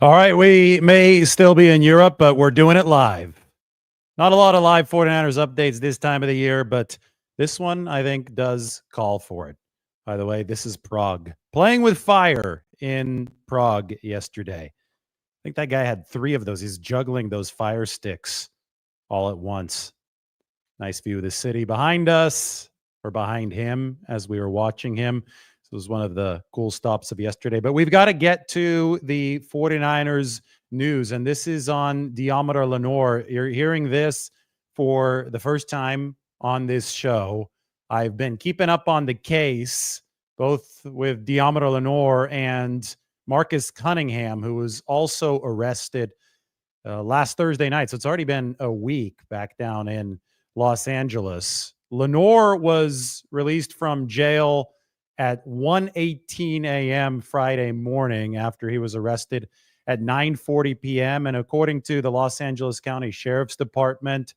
All right, we may still be in Europe, but we're doing it live. Not a lot of live 49ers updates this time of the year, but this one I think does call for it. By the way, this is Prague. Playing with fire in Prague yesterday. I think that guy had 3 of those. He's juggling those fire sticks all at once. Nice view of the city behind us, or behind him as we were watching him. This was one of the cool stops of yesterday. But we've got to get to the 49ers news, and this is on Deommodore Lenoir. You're hearing this for the first time on this show. I've been keeping up on the case, both with Deommodore Lenoir and Marcus Cunningham, who was also arrested last Thursday night. So it's already been a week back down in Los Angeles. Lenoir was released from jail at 1:18 a.m. Friday morning after he was arrested at 9:40 p.m. And according to the Los Angeles County Sheriff's Department,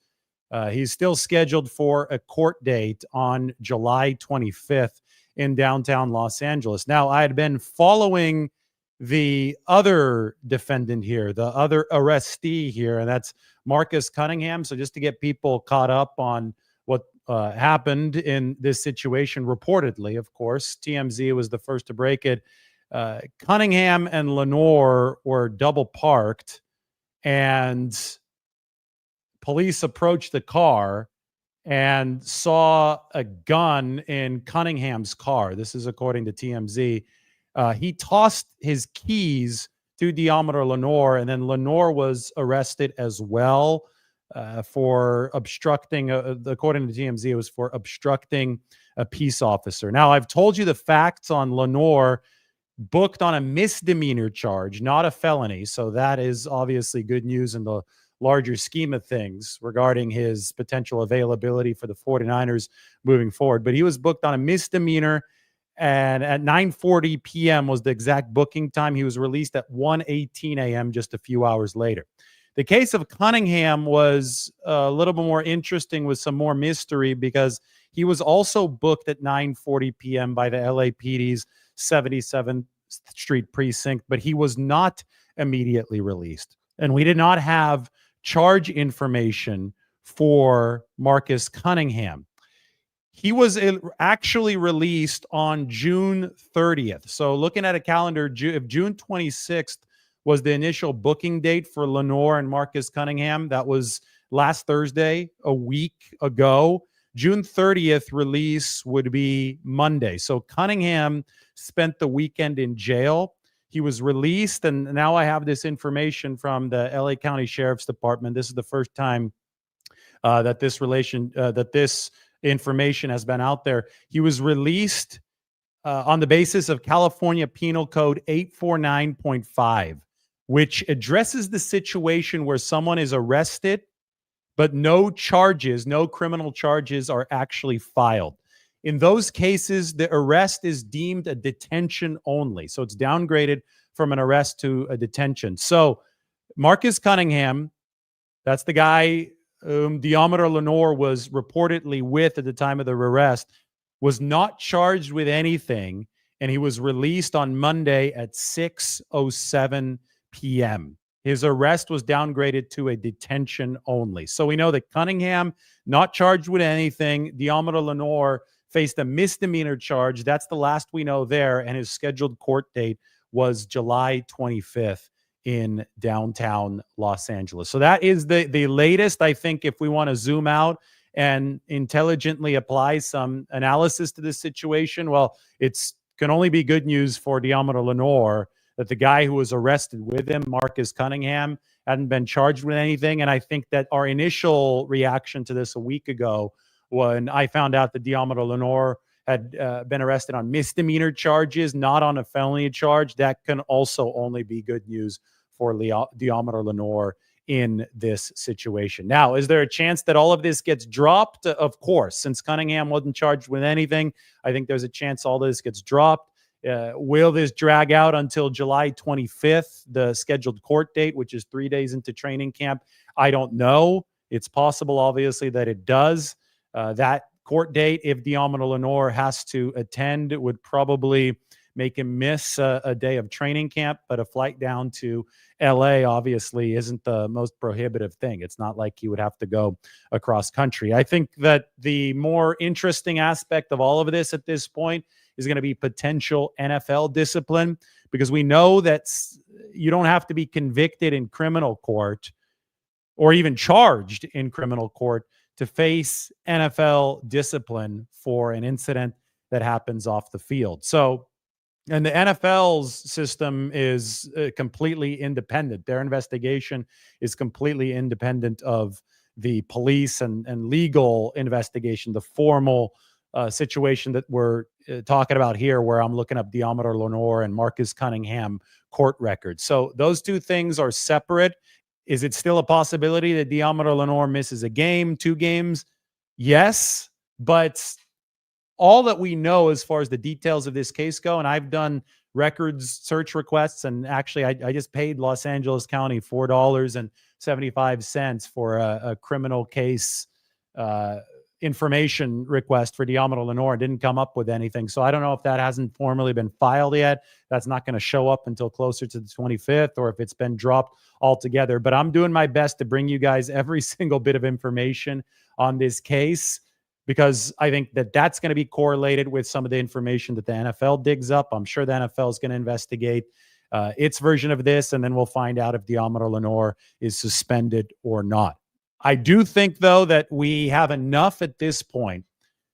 he's still scheduled for a court date on July 25th in downtown Los Angeles. Now, I had been following the other defendant here, the other arrestee here, and that's Marcus Cunningham. So just to get people caught up on what happened in this situation, reportedly, of course, TMZ was the first to break it. Cunningham and Lenoir were double parked, and police approached the car and saw a gun in Cunningham's car. This is according to TMZ. He tossed his keys to Deommodore Lenoir, and then Lenoir was arrested as well for obstructing, according to TMZ, it was for obstructing a peace officer. Now, I've told you the facts on Lenoir, booked on a misdemeanor charge, not a felony. So that is obviously good news in the larger scheme of things regarding his potential availability for the 49ers moving forward. But he was booked on a misdemeanor, and at 9:40 p.m. was the exact booking time. He was released at 1:18 a.m. just a few hours later. The case of Cunningham was a little bit more interesting with some more mystery because he was also booked at 9:40 p.m. by the LAPD's 77th Street precinct, but he was not immediately released. And we did not have charge information for Marcus Cunningham. He was actually released on June 30th. So looking at a calendar, if June 26th was the initial booking date for Lenoir and Marcus Cunningham, that was last Thursday, a week ago. June 30th release would be Monday. So Cunningham spent the weekend in jail. He was released, and now I have this information from the LA County Sheriff's Department. This is the first time that this information has been out there. He was released on the basis of California Penal Code 849.5, which addresses the situation where someone is arrested, but no criminal charges are actually filed. In those cases, the arrest is deemed a detention only. So it's downgraded from an arrest to a detention. So Marcus Cunningham, that's the guy Deommodore Lenoir was reportedly with at the time of the arrest, was not charged with anything, and he was released on Monday at 6:07 p.m. His arrest was downgraded to a detention only. So we know that Cunningham, not charged with anything. Deommodore Lenoir faced a misdemeanor charge. That's the last we know there, and his scheduled court date was July 25th in downtown Los Angeles. So that is the latest. I think if we want to zoom out and intelligently apply some analysis to this situation, well, it's can only be good news for Deommodore Lenoir that the guy who was arrested with him, Marcus Cunningham, hadn't been charged with anything. And I think that our initial reaction to this a week ago, when I found out that Deommodore Lenoir had been arrested on misdemeanor charges, not on a felony charge, that can also only be good news for Deommodore Lenoir in this situation. Now, is there a chance that all of this gets dropped? Of course. Since Cunningham wasn't charged with anything, I think there's a chance all this gets dropped. Will this drag out until July 25th, the scheduled court date, which is 3 days into training camp? I don't know. It's possible, obviously, that it does. That court date, if Deommodore Lenoir has to attend, it would probably make him miss a day of training camp, but a flight down to LA obviously isn't the most prohibitive thing. It's not like he would have to go across country. I think that the more interesting aspect of all of this at this point is going to be potential NFL discipline, because we know that you don't have to be convicted in criminal court or even charged in criminal court to face NFL discipline for an incident that happens off the field. So, and the NFL's system is completely independent. Their investigation is completely independent of the police and legal investigation, the formal situation that we're talking about here, where I'm looking up Deommodore Lenoir and Marcus Cunningham court records. So those two things are separate. Is it still a possibility that Deommodore Lenoir misses a game, 2 games? Yes, but all that we know as far as the details of this case go, and I've done records search requests, and actually I just paid Los Angeles County $4.75 for a criminal case information request for Deommodore Lenoir. Didn't come up with anything. So I don't know if that hasn't formally been filed yet. That's not going to show up until closer to the 25th, or if it's been dropped altogether. But I'm doing my best to bring you guys every single bit of information on this case, because I think that that's going to be correlated with some of the information that the NFL digs up. I'm sure the NFL is going to investigate its version of this, and then we'll find out if Deommodore Lenoir is suspended or not. I do think, though, that we have enough at this point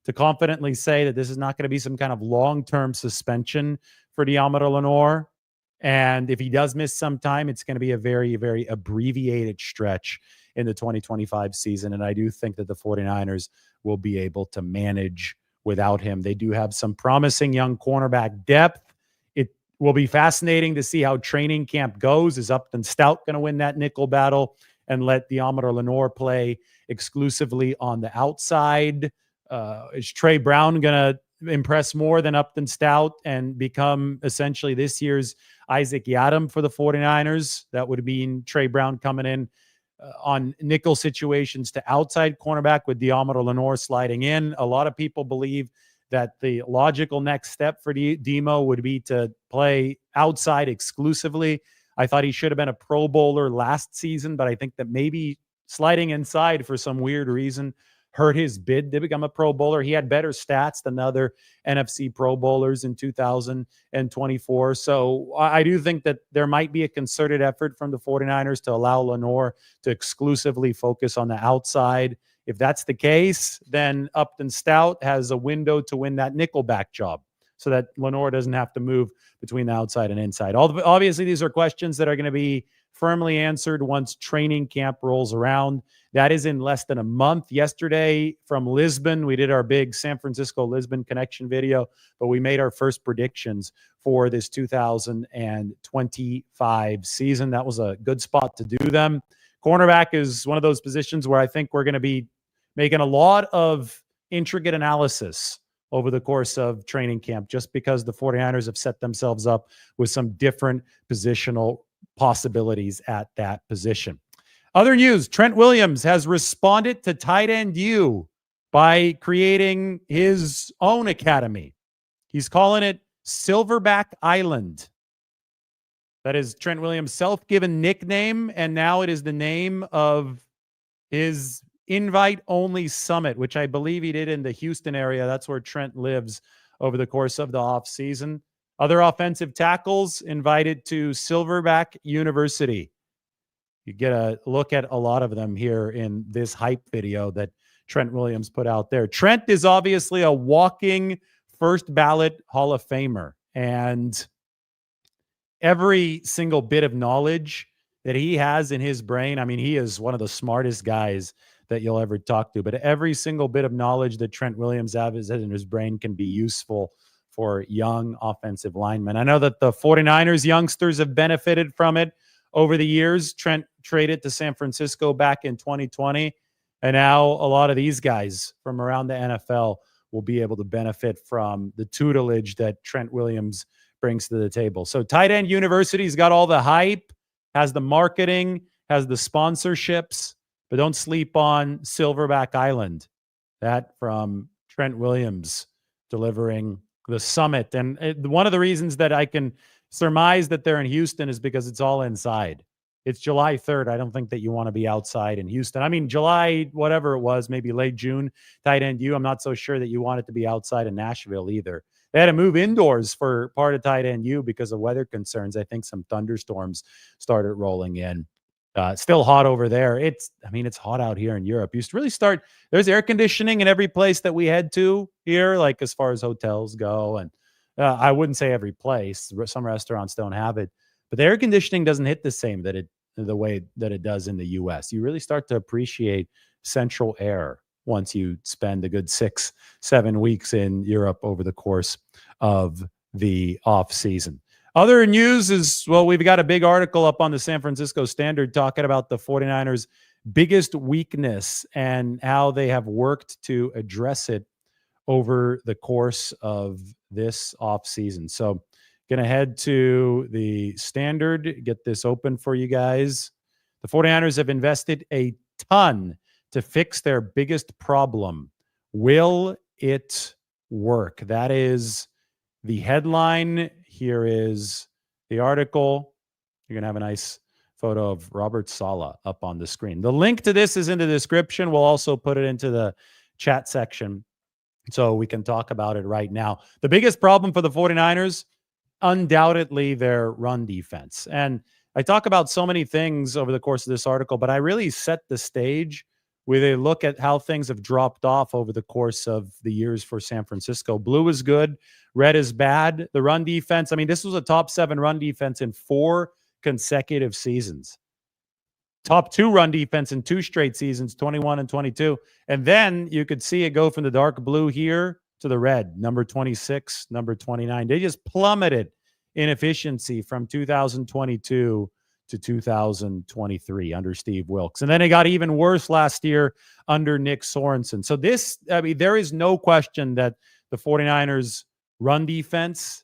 to confidently say that this is not going to be some kind of long-term suspension for Deommodore Lenoir. And if he does miss some time, it's going to be a very, very abbreviated stretch in the 2025 season. And I do think that the 49ers will be able to manage without him. They do have some promising young cornerback depth. It will be fascinating to see how training camp goes. Is Upton Stout going to win that nickel battle and let Deommodore Lenoir play exclusively on the outside? Is Trey Brown going to impress more than Upton Stout and become essentially this year's Isaac Yiadom for the 49ers? That would mean Trey Brown coming in on nickel situations to outside cornerback with Deommodore Lenoir sliding in. A lot of people believe that the logical next step for Demo would be to play outside exclusively. I thought he should have been a Pro Bowler last season, but I think that maybe sliding inside for some weird reason hurt his bid to become a Pro Bowler. He had better stats than other NFC Pro Bowlers in 2024. So I do think that there might be a concerted effort from the 49ers to allow Lenoir to exclusively focus on the outside. If that's the case, then Upton Stout has a window to win that nickelback job, so that Lenoir doesn't have to move between the outside and inside. Obviously, these are questions that are going to be firmly answered once training camp rolls around. That is in less than a month. Yesterday from Lisbon, we did our big San Francisco-Lisbon connection video, but we made our first predictions for this 2025 season. That was a good spot to do them. Cornerback is one of those positions where I think we're going to be making a lot of intricate analysis over the course of training camp, just because the 49ers have set themselves up with some different positional possibilities at that position. Other news, Trent Williams has responded to tight end U by creating his own academy. He's calling it Silverback Island. That is Trent Williams' self-given nickname, and now it is the name of his invite-only summit, which I believe he did in the Houston area. That's where Trent lives over the course of the offseason. Other offensive tackles invited to Silverback University. You get a look at a lot of them here in this hype video that Trent Williams put out there. Trent is obviously a walking first ballot Hall of Famer, and every single bit of knowledge that he has in his brain, I mean, he is one of the smartest guys that you'll ever talk to, but every single bit of knowledge that Trent Williams has in his brain can be useful for young offensive linemen. I know that the 49ers youngsters have benefited from it over the years. Trent traded to San Francisco back in 2020, and now a lot of these guys from around the NFL will be able to benefit from the tutelage that Trent Williams brings to the table. So Tight End University's got all the hype, has the marketing, has the sponsorships, but don't sleep on Silverback Island. That from Trent Williams delivering the summit. And one of the reasons that I can surmise that they're in Houston is because it's all inside. It's July 3rd. I don't think that you want to be outside in Houston. I mean, July, whatever it was, maybe late June, tight end U. I'm not so sure that you want it to be outside in Nashville either. They had to move indoors for part of tight end U because of weather concerns. I think some thunderstorms started rolling in. Still hot over there. It's hot out here in Europe. You really start, there's air conditioning in every place that we head to here, like as far as hotels go. And I wouldn't say every place. Some restaurants don't have it, but the air conditioning doesn't hit the way that it does in the US. You really start to appreciate central air once you spend a good 6-7 weeks in Europe over the course of the off season. Other news is, well, we've got a big article up on the San Francisco Standard talking about the 49ers' biggest weakness and how they have worked to address it over the course of this offseason. So going to head to the Standard, get this open for you guys. The 49ers have invested a ton to fix their biggest problem. Will it work? That is the headline. Here is the article. You're going to have a nice photo of Robert Saleh up on the screen. The link to this is in the description. We'll also put it into the chat section so we can talk about it right now. The biggest problem for the 49ers, undoubtedly their run defense. And I talk about so many things over the course of this article, but I really set the stage with a look at how things have dropped off over the course of the years for San Francisco. Blue is good. Red is bad. The run defense, this was a top 7 run defense in 4 consecutive seasons. Top 2 run defense in 2 straight seasons, 21 and 22. And then you could see it go from the dark blue here to the red, number 26, number 29. They just plummeted in efficiency from 2022 to 2023 under Steve Wilks. And then it got even worse last year under Nick Sorensen. So there is no question that the 49ers run defense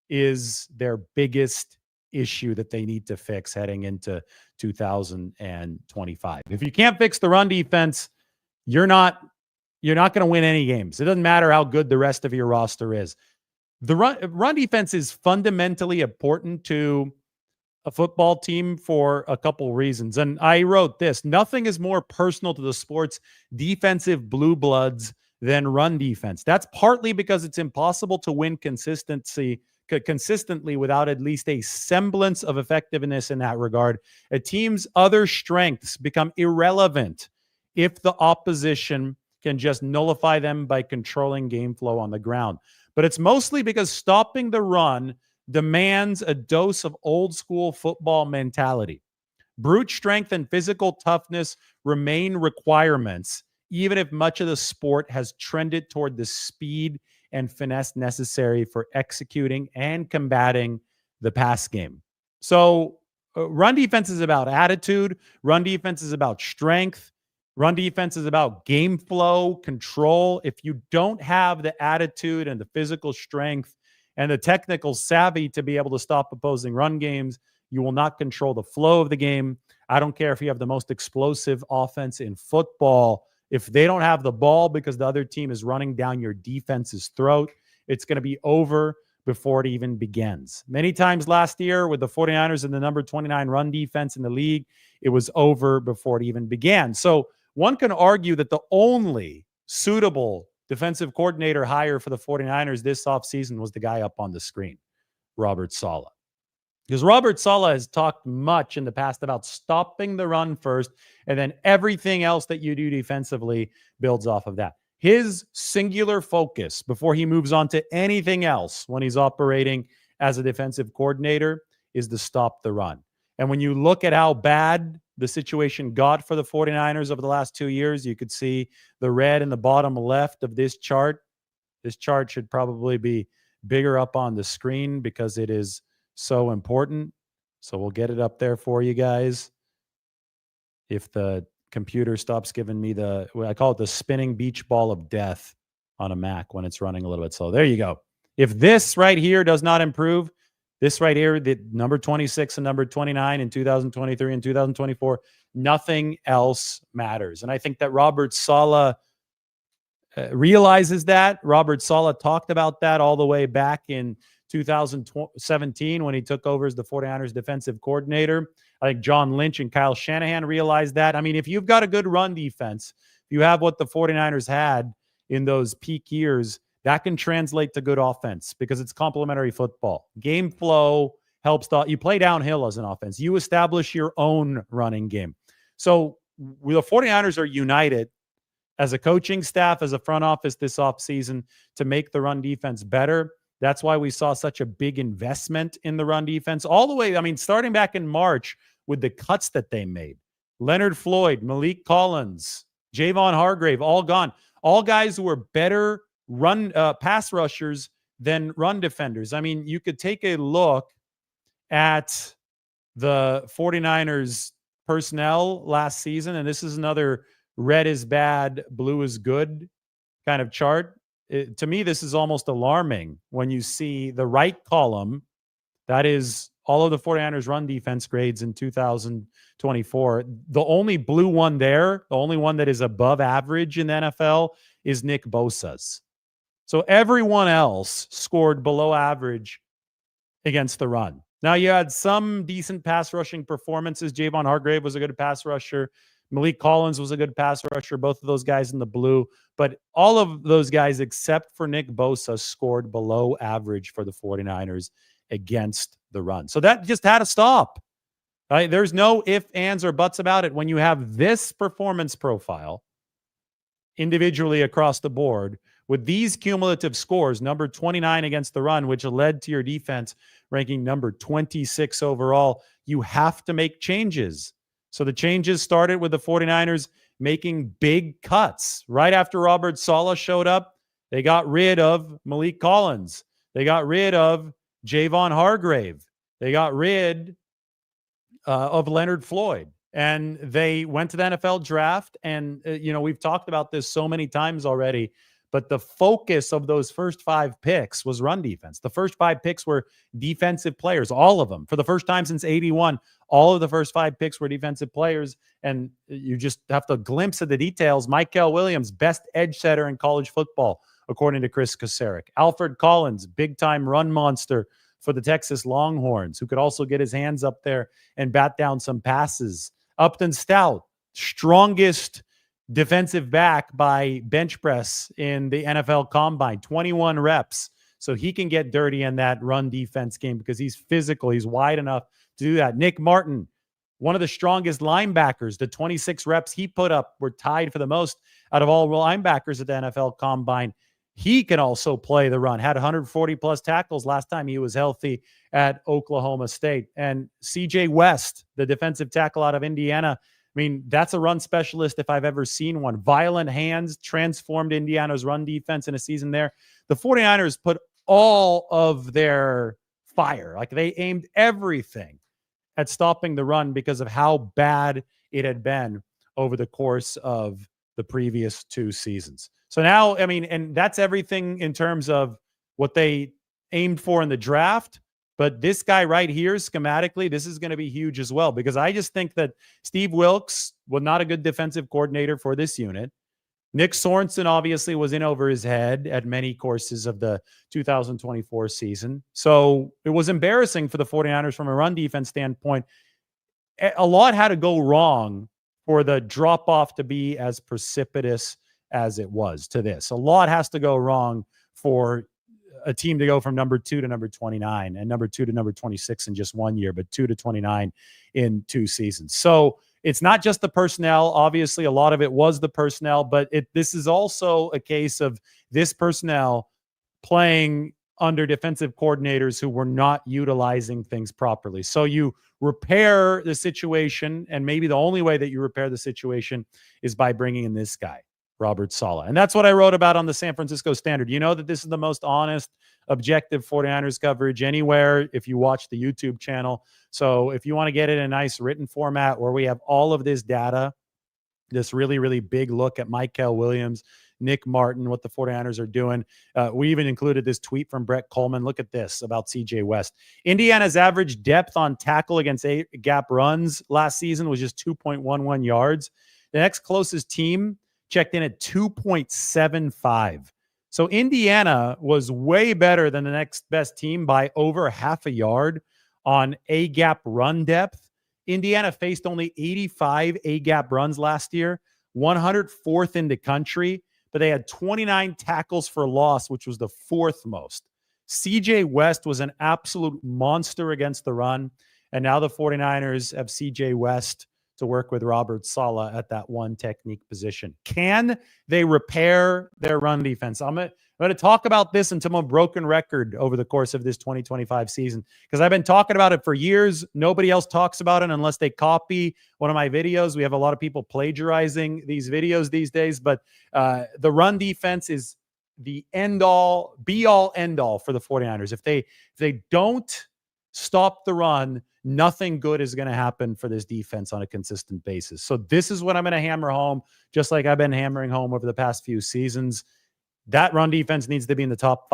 is their biggest issue that they need to fix heading into 2025. If you can't fix the run defense, you're not going to win any games. It doesn't matter how good the rest of your roster is. The run defense is fundamentally important to a football team for a couple reasons. And I wrote this: nothing is more personal to the sport's defensive blue bloods than run defense. That's partly because it's impossible to win consistently without at least a semblance of effectiveness in that regard. A team's other strengths become irrelevant if the opposition can just nullify them by controlling game flow on the ground. But it's mostly because stopping the run demands a dose of old school football mentality. Brute strength and physical toughness remain requirements, even if much of the sport has trended toward the speed and finesse necessary for executing and combating the pass game. So run defense is about attitude. Run defense is about strength. Run defense is about game flow, control. If you don't have the attitude and the physical strength and the technical savvy to be able to stop opposing run games, you will not control the flow of the game. I don't care if you have the most explosive offense in football. If they don't have the ball because the other team is running down your defense's throat, it's going to be over before it even begins. Many times last year with the 49ers and the number 29 run defense in the league, it was over before it even began. So one can argue that the only suitable defensive coordinator hire for the 49ers this offseason was the guy up on the screen, Robert Saleh. Because Robert Saleh has talked much in the past about stopping the run first, and then everything else that you do defensively builds off of that. His singular focus before he moves on to anything else when he's operating as a defensive coordinator is to stop the run. And when you look at how bad the situation got for the 49ers over the last 2 years, you could see the red in the bottom left of this chart. This chart should probably be bigger up on the screen because it is so important. So we'll get it up there for you guys. If the computer stops giving me I call it the spinning beach ball of death on a Mac when it's running a little bit slow. There you go. If this right here does not improve, this right here, the number 26 and number 29 in 2023 and 2024, nothing else matters. And I think that Robert Saleh, realizes that. Robert Saleh talked about that all the way back in 2017 when he took over as the 49ers defensive coordinator. I think John Lynch and Kyle Shanahan realized that. I mean, if you've got a good run defense, if you have what the 49ers had in those peak years, that can translate to good offense because it's complementary football. Game flow helps. You play downhill as an offense. You establish your own running game. So the 49ers are united as a coaching staff, as a front office this offseason to make the run defense better. That's why we saw such a big investment in the run defense all the way. I mean, starting back in March with the cuts that they made. Leonard Floyd, Malik Collins, Javon Hargrave, all gone. All guys who were better pass rushers than run defenders. I mean, you could take a look at the 49ers personnel last season, and this is another red is bad, blue is good kind of chart. To me, this is almost alarming when you see the right column. That is all of the 49ers run defense grades in 2024. The only blue one there, the only one that is above average in the NFL is Nick Bosa's. So everyone else scored below average against the run. Now, you had some decent pass rushing performances. Javon Hargrave was a good pass rusher. Malik Collins was a good pass rusher, both of those guys in the blue. But all of those guys, except for Nick Bosa, scored below average for the 49ers against the run. So that just had to stop. Right? There's no ifs, ands, or buts about it. When you have this performance profile individually across the board, with these cumulative scores, number 29 against the run, which led to your defense ranking number 26 overall, you have to make changes. So the changes started with the 49ers making big cuts. Right after Robert Saleh showed up, they got rid of Malik Collins. They got rid of Javon Hargrave. They got rid of Leonard Floyd. And they went to the NFL draft. And, we've talked about this so many times already, but the focus of those first 5 picks was run defense. The first 5 picks were defensive players, all of them. For the first time since 81, all of the first 5 picks were defensive players. And you just have to glimpse at the details. Trent Williams, best edge setter in college football, according to Chris Kasarik. Alfred Collins, big-time run monster for the Texas Longhorns, who could also get his hands up there and bat down some passes. Upton Stout, strongest defensive back by bench press in the NFL Combine, 21 reps. So he can get dirty in that run defense game because he's physical. He's wide enough to do that. Nick Martin, one of the strongest linebackers, the 26 reps he put up were tied for the most out of all linebackers at the NFL Combine. He can also play the run, had 140 plus tackles last time he was healthy at Oklahoma State. And CJ West, the defensive tackle out of Indiana, I mean, that's a run specialist if I've ever seen one. Violent hands, transformed Indiana's run defense in a season there. The 49ers put all of their fire, like they aimed everything at stopping the run because of how bad it had been over the course of the previous 2 seasons. So now, I mean, and that's everything in terms of what they aimed for in the draft. But this guy right here, schematically, this is going to be huge as well, because I just think that Steve Wilkes was not a good defensive coordinator for this unit. Nick Sorensen obviously was in over his head at many courses of the 2024 season. So it was embarrassing for the 49ers from a run defense standpoint. A lot had to go wrong for the drop-off to be as precipitous as it was to this. A lot has to go wrong for a team to go from number 2 to number 29 and number 2 to number 26 in just 1 year, but 2 to 29 in 2 seasons. So it's not just the personnel. Obviously, a lot of it was the personnel, but this is also a case of this personnel playing under defensive coordinators who were not utilizing things properly. So you repair the situation, and maybe the only way that you repair the situation is by bringing in this guy, Robert Saleh. And that's what I wrote about on the San Francisco Standard. You know that this is the most honest, objective 49ers coverage anywhere if you watch the YouTube channel. So if you want to get it in a nice written format where we have all of this data, this really, really big look at Trent Williams, Nick Martin, what the 49ers are doing. We even included this tweet from Brett Coleman. Look at this about CJ West. Indiana's average depth on tackle against gap runs last season was just 2.11 yards. The next closest team, checked in at 2.75. So Indiana was way better than the next best team by over half a yard on A-gap run depth. Indiana faced only 85 A-gap runs last year, 104th in the country, but they had 29 tackles for loss, which was the fourth most. CJ West was an absolute monster against the run, and now the 49ers have CJ West to work with Robert Saleh at that one technique position. Can they repair their run defense? I'm going to talk about this until I'm a broken record over the course of this 2025 season, because I've been talking about it for years. Nobody else talks about it unless they copy one of my videos. We have a lot of people plagiarizing these videos these days, but the run defense is the end-all, be-all, end-all for the 49ers. If they don't stop the run, nothing good is going to happen for this defense on a consistent basis. So this is what I'm going to hammer home, just like I've been hammering home over the past few seasons. That run defense needs to be in the top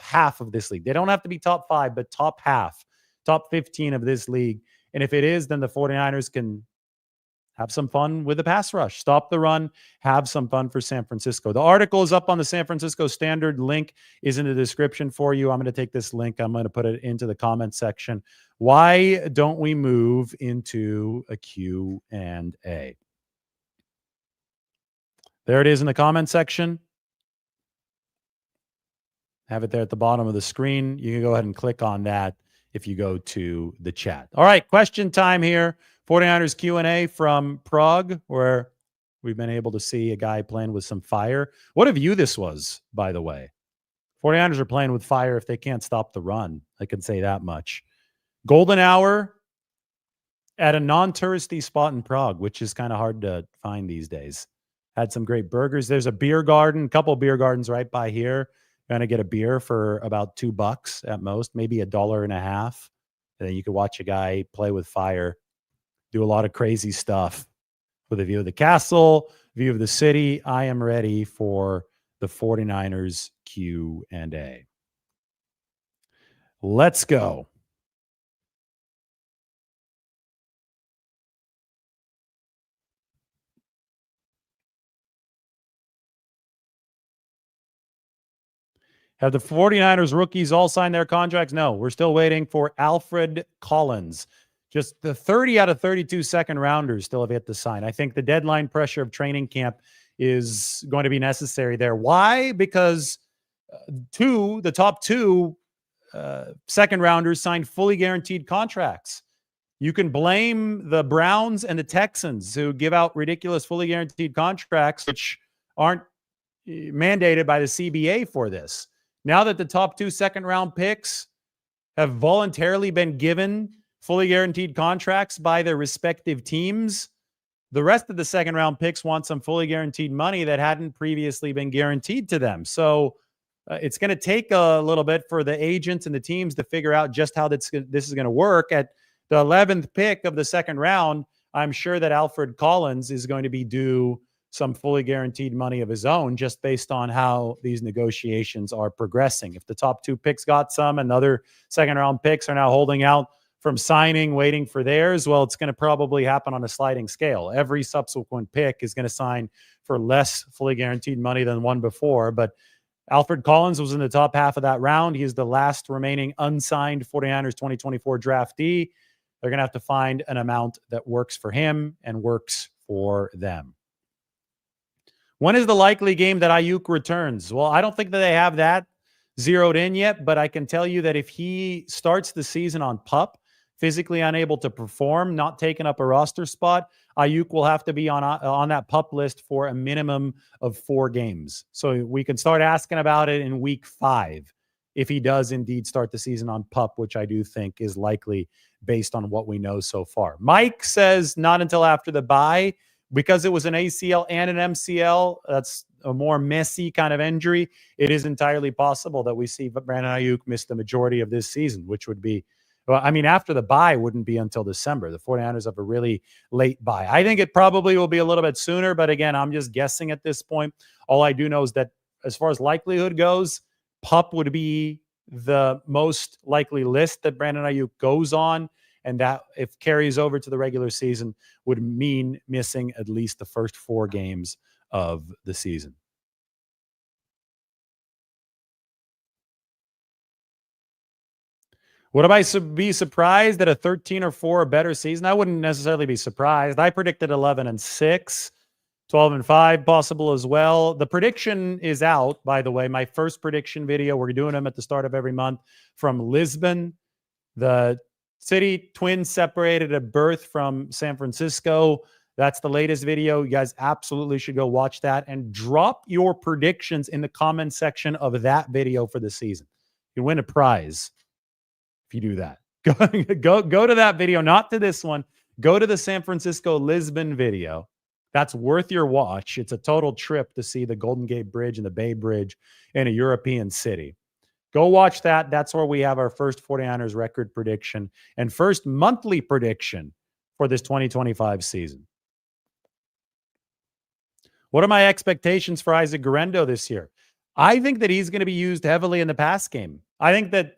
half of this league. They don't have to be top 5, but top half, top 15 of this league. And if it is, then the 49ers can have some fun with the pass rush, stop the run, have some fun for San Francisco. The article is up on the San Francisco Standard. Link is in the description for you. I'm going to take this link. I'm going to put it into the comment section. Why don't we move into a Q&A? There it is in the comment section. Have it there at the bottom of the screen. You can go ahead and click on that if you go to the chat. All right, question time here. 49ers Q&A from Prague, where we've been able to see a guy playing with some fire. What a view this was, by the way. 49ers are playing with fire if they can't stop the run. I can say that much. Golden hour at a non-touristy spot in Prague, which is kind of hard to find these days. Had some great burgers. There's a beer garden, a couple beer gardens right by here. Going to get a beer for about $2 at most, maybe $1.50. And then you could watch a guy play with fire, do a lot of crazy stuff with a view of the castle, view of the city. I am ready for the 49ers Q&A. Let's go. Have the 49ers rookies all signed their contracts? No, we're still waiting for Alfred Collins. Just the 30 out of 32 second rounders still have yet to sign. I think the deadline pressure of training camp is going to be necessary there. Why? Because the top two second rounders signed fully guaranteed contracts. You can blame the Browns and the Texans who give out ridiculous fully guaranteed contracts, which aren't mandated by the CBA for this. Now that the top 2 second round picks have voluntarily been given fully guaranteed contracts by their respective teams, the rest of the second round picks want some fully guaranteed money that hadn't previously been guaranteed to them. So it's going to take a little bit for the agents and the teams to figure out just how this is going to work. At the 11th pick of the second round, I'm sure that Alfred Collins is going to be due some fully guaranteed money of his own, just based on how these negotiations are progressing. If the top 2 picks got some and other second round picks are now holding out from signing, waiting for theirs, well, it's going to probably happen on a sliding scale. Every subsequent pick is going to sign for less fully guaranteed money than one before. But Alfred Collins was in the top half of that round. He is the last remaining unsigned 49ers 2024 draftee. They're going to have to find an amount that works for him and works for them. When is the likely game that Ayuk returns? Well, I don't think that they have that zeroed in yet, but I can tell you that if he starts the season on PUP, physically unable to perform, not taking up a roster spot, Ayuk will have to be on that PUP list for a minimum of 4 games. So we can start asking about it in week 5 if he does indeed start the season on PUP, which I do think is likely based on what we know so far. Mike says not until after the bye. Because it was an ACL and an MCL, that's a more messy kind of injury. It is entirely possible that we see Brandon Ayuk miss the majority of this season, which would be, well, I mean, after the bye wouldn't be until December. The 49ers have a really late bye. I think it probably will be a little bit sooner, but again, I'm just guessing at this point. All I do know is that as far as likelihood goes, PUP would be the most likely list that Brandon Ayuk goes on. And that, if carries over to the regular season, would mean missing at least the first 4 games of the season. Would I be surprised at a 13 or 4 or better season? I wouldn't necessarily be surprised. I predicted 11-6, 12-5 possible as well. The prediction is out, by the way. My first prediction video, we're doing them at the start of every month, from Lisbon. The city twins separated at birth from San Francisco. That's the latest video. You guys absolutely should go watch that and drop your predictions in the comment section of that video for the season. You win a prize if you do that. Go to that video, not to this one. Go to the San Francisco Lisbon video. That's worth your watch. It's a total trip to see the Golden Gate Bridge and the Bay Bridge in a European city. Go watch that. That's where we have our first 49ers record prediction and first monthly prediction for this 2025 season. What are my expectations for Isaac Gerendo this year? I think that he's going to be used heavily in the pass game. I think that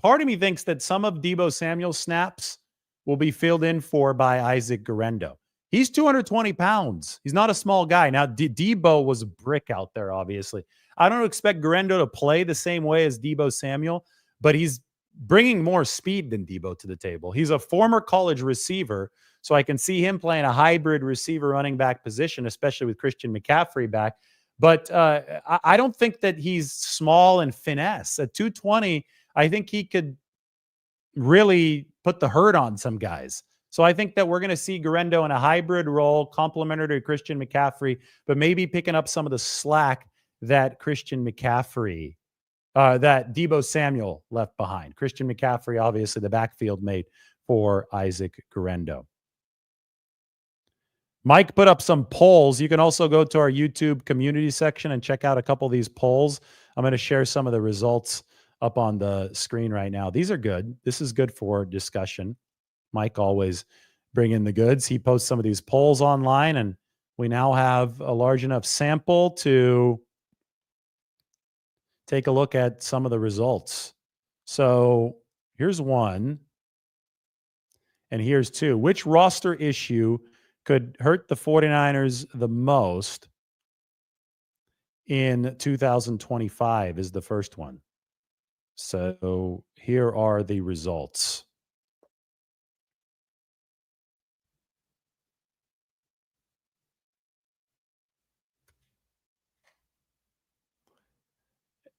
part of me thinks that some of Deebo Samuel's snaps will be filled in for by Isaac Gerendo. He's 220 pounds. He's not a small guy. Now, Deebo was a brick out there, obviously. I don't expect Gerendo to play the same way as Deebo Samuel, but he's bringing more speed than Deebo to the table. He's a former college receiver, so I can see him playing a hybrid receiver running back position, especially with Christian McCaffrey back. But I don't think that he's small and finesse. At 220, I think he could really put the hurt on some guys. So I think that we're going to see Gerendo in a hybrid role, complementary to Christian McCaffrey, but maybe picking up some of the slack that Christian McCaffrey, that Deebo Samuel left behind. Christian McCaffrey, obviously the backfield mate for Isaac Gerendo. Mike put up some polls. You can also go to our YouTube community section and check out a couple of these polls. I'm going to share some of the results up on the screen right now. These are good. This is good for discussion. Mike always bringing the goods. He posts some of these polls online, and we now have a large enough sample to take a look at some of the results. So here's one, and here's two. Which roster issue could hurt the 49ers the most in 2025 is the first one. So here are the results.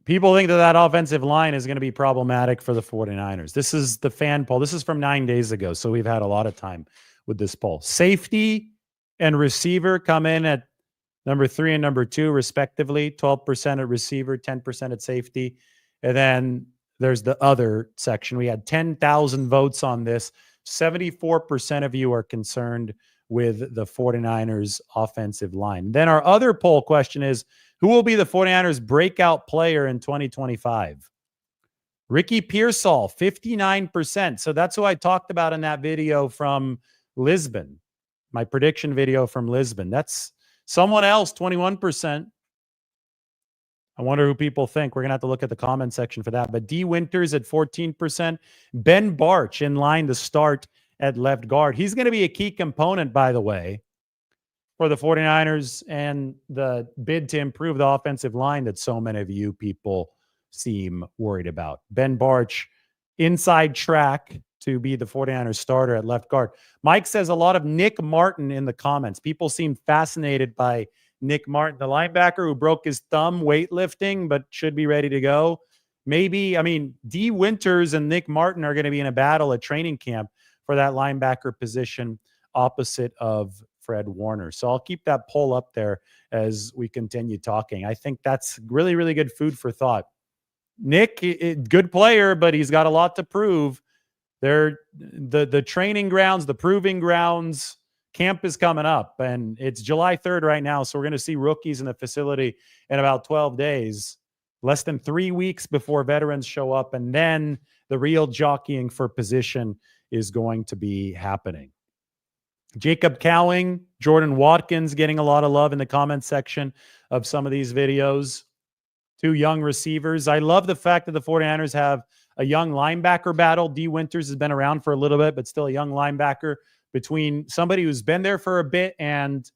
People think that offensive line is going to be problematic for the 49ers. This is the fan poll. This is from 9 days ago, so we've had a lot of time with this poll. Safety and receiver come in at number 3 and number 2, respectively. 12% at receiver, 10% at safety. And then there's the other section. We had 10,000 votes on this. 74% of you are concerned with the 49ers offensive line. Then our other poll question is, who will be the 49ers breakout player in 2025? Ricky Pearsall, 59%. So that's who I talked about in that video from Lisbon, my prediction video from Lisbon. That's someone else, 21%. I wonder who people think. We're going to have to look at the comment section for that. But D. Winters at 14%. Ben Barch in line to start at left guard. He's going to be a key component, by the way, for the 49ers and the bid to improve the offensive line that so many of you people seem worried about. Ben Barch, inside track to be the 49ers starter at left guard. Mike says a lot of Nick Martin in the comments. People seem fascinated by Nick Martin, the linebacker who broke his thumb weightlifting but should be ready to go. Maybe, I mean, D. Winters and Nick Martin are going to be in a battle at training camp for that linebacker position opposite of Fred Warner. So I'll keep that poll up there as we continue talking. I think that's really, really good food for thought. Nick, good player, but he's got a lot to prove. They're the training grounds, the proving grounds. Camp is coming up, and it's July 3rd right now, so we're going to see rookies in the facility in about 12 days, less than 3 weeks before veterans show up, and then the real jockeying for position is going to be happening. Jacob Cowing, Jordan Watkins getting a lot of love in the comment section of some of these videos. 2 young receivers. I love the fact that the 49ers have a young linebacker battle. D. Winters has been around for a little bit, but still a young linebacker, between somebody who's been there for a bit and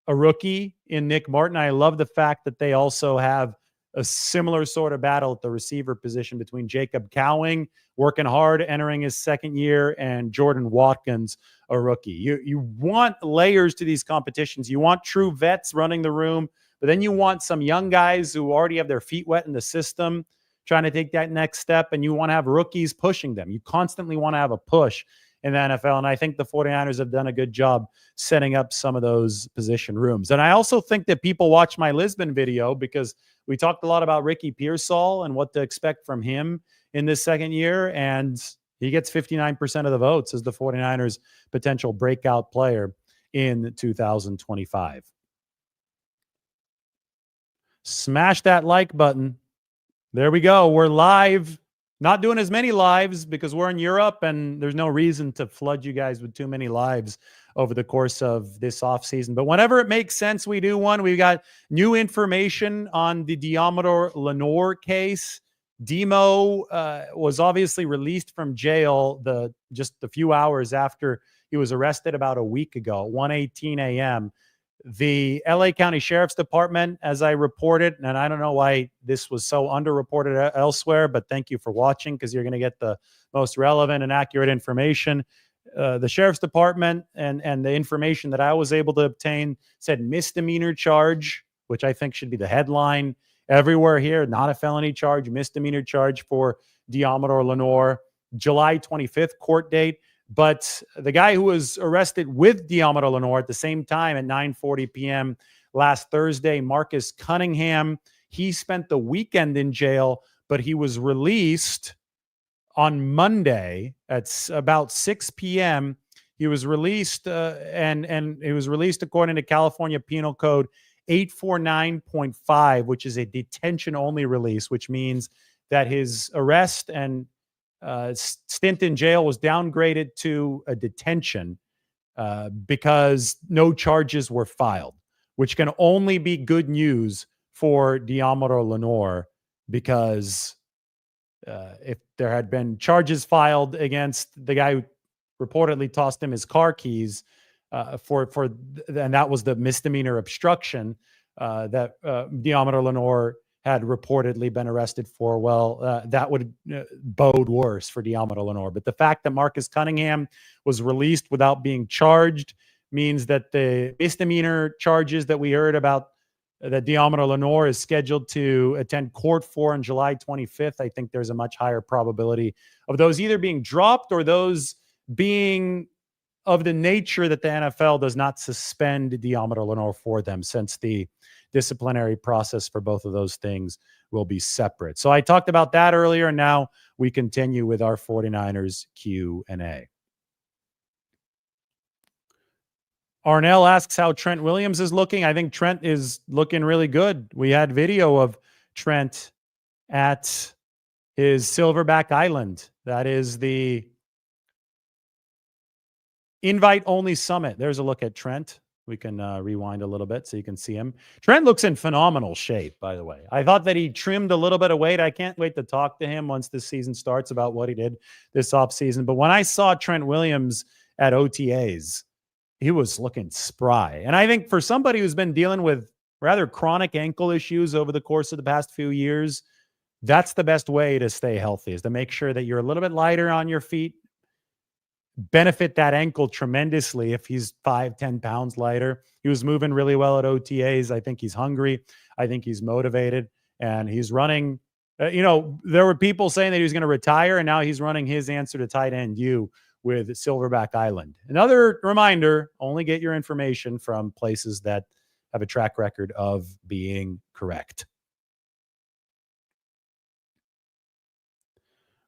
a rookie in Nick Martin. I love the fact that they also have a similar sort of battle at the receiver position between Jacob Cowing, working hard, entering his second year, and Jordan Watkins, a rookie. You want layers to these competitions. You want true vets running the room, but then you want some young guys who already have their feet wet in the system trying to take that next step, and you want to have rookies pushing them. You constantly want to have a push in the NFL, and I think the 49ers have done a good job setting up some of those position rooms. And I also think that people watch my Lisbon video because we talked a lot about Ricky Pearsall and what to expect from him in this second year, and he gets 59% of the votes as the 49ers' potential breakout player in 2025. Smash that like button. There we go. We're live. Not doing as many lives because we're in Europe and there's no reason to flood you guys with too many lives over the course of this offseason. But whenever it makes sense, we do one. We've got new information on the Deommodore Lenoir case. Demo was obviously released from jail just a few hours after he was arrested about a week ago, 1:18 a.m. The LA County Sheriff's Department, as I reported, and I don't know why this was so underreported elsewhere, but thank you for watching because you're going to get the most relevant and accurate information. The Sheriff's Department and the information that I was able to obtain said misdemeanor charge, which I think should be the headline everywhere here, not a felony charge, misdemeanor charge for Deommodore Lenoir, July 25th court date. But the guy who was arrested with Deommodore Lenoir at the same time at 9:40 p.m. last Thursday, Marcus Cunningham, he spent the weekend in jail, but he was released on Monday at about 6 p.m. He was released, and he was released according to California Penal Code 849.5, which is a detention-only release, which means that his arrest and stint in jail was downgraded to a detention because no charges were filed, which can only be good news for Deommodore Lenoir because if there had been charges filed against the guy who reportedly tossed him his car keys and that was the misdemeanor obstruction that Deommodore Lenoir had reportedly been arrested for, well, that would bode worse for Deommodore Lenoir. But the fact that Marcus Cunningham was released without being charged means that the misdemeanor charges that we heard about that Deommodore Lenoir is scheduled to attend court for on July 25th, I think there's a much higher probability of those either being dropped or those being of the nature that the NFL does not suspend Deommodore Lenoir for them, since the disciplinary process for both of those things will be separate. So I talked about that earlier, and now we continue with our 49ers Q&A. Arnell asks how Trent Williams is looking. I think Trent is looking really good. We had video of Trent at his Silverback Island. That is the invite-only summit. There's a look at Trent. We can rewind a little bit so you can see him. Trent looks in phenomenal shape, by the way. I thought that he trimmed a little bit of weight. I can't wait to talk to him once this season starts about what he did this offseason. But when I saw Trent Williams at OTAs, he was looking spry. And I think for somebody who's been dealing with rather chronic ankle issues over the course of the past few years, that's the best way to stay healthy, is to make sure that you're a little bit lighter on your feet, benefit that ankle tremendously if he's 5-10 pounds lighter. He was moving really well at OTAs. I think he's hungry. I think he's motivated, and he's running. There were people saying that he was going to retire, and now he's running his answer to tight end U with Silverback Island. Another reminder, only get your information from places that have a track record of being correct.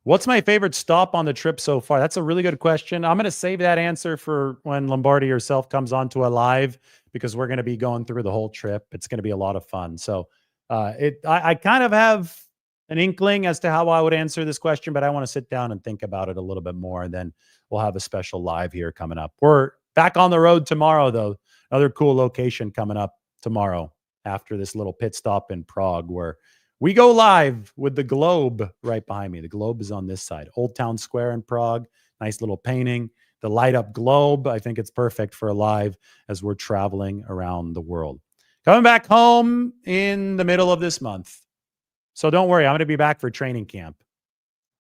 What's my favorite stop on the trip so far? That's a really good question. I'm going to save that answer for when Lombardi herself comes onto a live, because we're going to be going through the whole trip. It's going to be a lot of fun. So I kind of have an inkling as to how I would answer this question, but I want to sit down and think about it a little bit more, and then we'll have a special live here coming up. We're back on the road tomorrow, though. Another cool location coming up tomorrow after this little pit stop in Prague, where we go live with the Globe right behind me. The Globe is on this side. Old Town Square in Prague. Nice little painting. the light up globe. I think it's perfect for a live as we're traveling around the world. Coming back home in the middle of this month. So don't worry, I'm going to be back for training camp.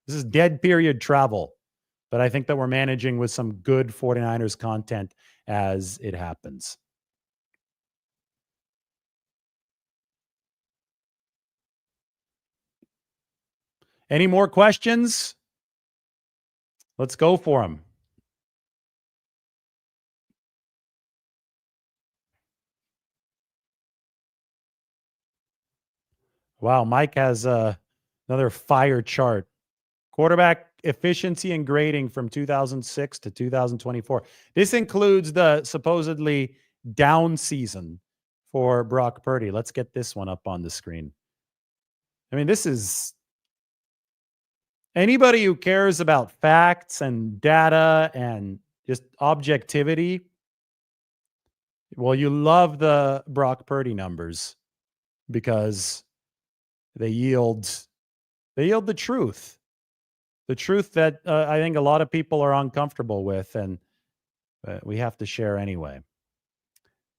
This is dead period travel, but I think that we're managing with some good 49ers content as it happens. Any more questions? Let's go for them. Wow, Mike has another fire chart. Quarterback efficiency and grading from 2006 to 2024. This includes the supposedly down season for Brock Purdy. Let's get this one up on the screen. I mean, this is anybody who cares about facts and data and just objectivity. Well, you love the Brock Purdy numbers because they yield the truth. The truth that I think a lot of people are uncomfortable with, and we have to share anyway.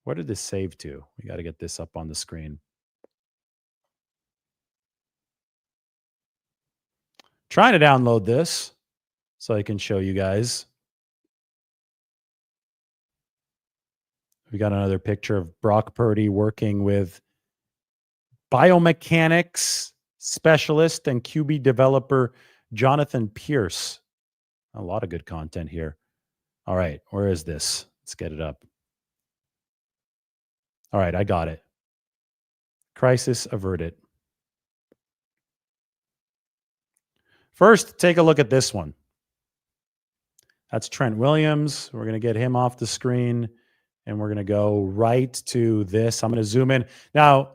Where did this save to? We got to get this up on the screen. Trying to download this so I can show you guys. We got another picture of Brock Purdy working with biomechanics specialist and QB developer Jonathan Pierce. A lot of good content here. All right, where is this? Let's get it up. All right, I got it. Crisis averted. First, take a look at this one. That's Trent Williams. We're going to get him off the screen, and we're going to go right to this. I'm going to zoom in. Now,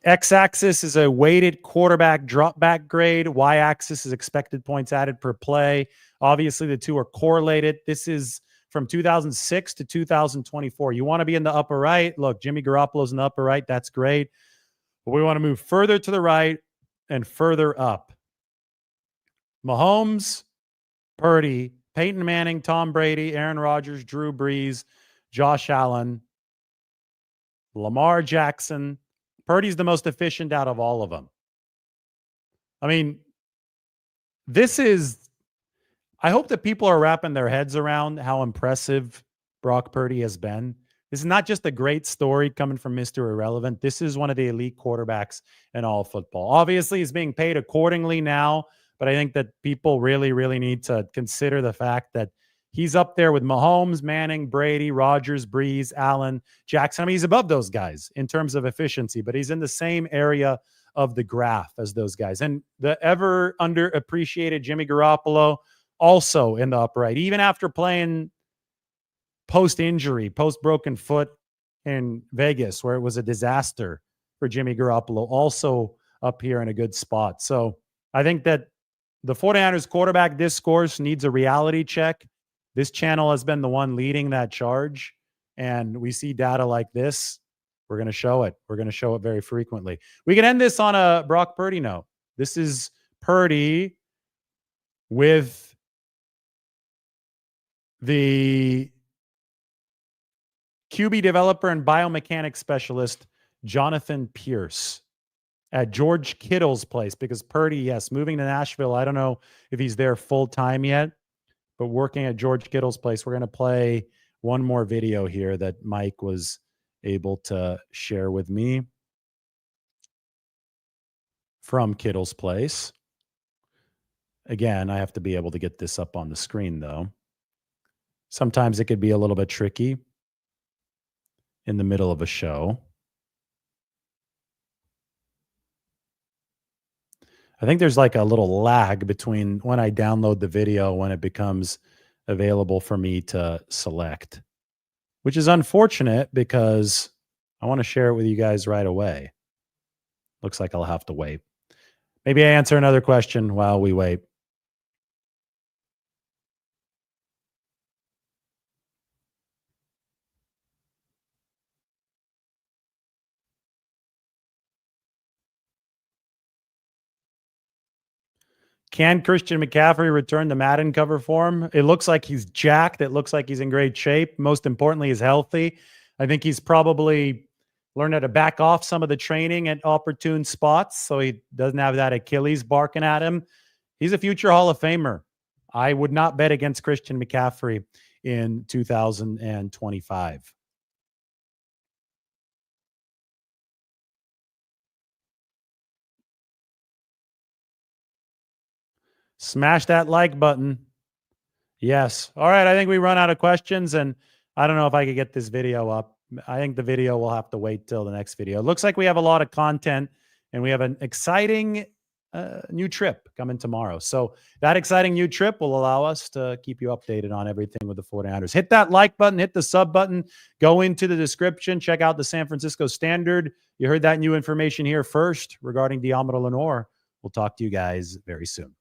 X-axis is a weighted quarterback drop-back grade. Y-axis is expected points added per play. Obviously, the two are correlated. This is from 2006 to 2024. You want to be in the upper right. Look, Jimmy Garoppolo's in the upper right. That's great. But we want to move further to the right and further up. Mahomes, Purdy, Peyton Manning, Tom Brady, Aaron Rodgers, Drew Brees, Josh Allen, Lamar Jackson. Purdy's the most efficient out of all of them. I mean, I hope that people are wrapping their heads around how impressive Brock Purdy has been. This is not just a great story coming from Mr. Irrelevant. This is one of the elite quarterbacks in all football. Obviously, he's being paid accordingly now, but I think that people really, really need to consider the fact that he's up there with Mahomes, Manning, Brady, Rodgers, Brees, Allen, Jackson. I mean, he's above those guys in terms of efficiency, but he's in the same area of the graph as those guys. And the ever underappreciated Jimmy Garoppolo, also in the upright, even after playing post-injury, post-broken foot in Vegas, where it was a disaster for Jimmy Garoppolo, also up here in a good spot. So I think that the 49ers quarterback discourse needs a reality check. This channel has been the one leading that charge, and we see data like this. We're going to show it. We're going to show it very frequently. We can end this on a Brock Purdy note. This is Purdy with the QB developer and biomechanics specialist, Jonathan Pierce, at George Kittle's place, because Purdy, yes, moving to Nashville. I don't know if he's there full time yet, but working at George Kittle's place. We're going to play one more video here that Mike was able to share with me from Kittle's place. Again, I have to be able to get this up on the screen, though. Sometimes it could be a little bit tricky in the middle of a show. I think there's like a little lag between when I download the video when it becomes available for me to select, which is unfortunate because I want to share it with you guys right away. Looks like I'll have to wait. Maybe I answer another question while we wait. Can Christian McCaffrey return to Madden cover form? It looks like he's jacked. It looks like he's in great shape. Most importantly, he's healthy. I think he's probably learned how to back off some of the training at opportune spots so he doesn't have that Achilles barking at him. He's a future Hall of Famer. I would not bet against Christian McCaffrey in 2025. Smash that like button. Yes. All right. I think we run out of questions, and I don't know if I could get this video up. I think the video will have to wait till the next video. It looks like we have a lot of content, and we have an exciting new trip coming tomorrow. So that exciting new trip will allow us to keep you updated on everything with the 49ers. Hit that like button, hit the sub button, go into the description, check out the San Francisco Standard. You heard that new information here first regarding Deommodore Lenoir. We'll talk to you guys very soon.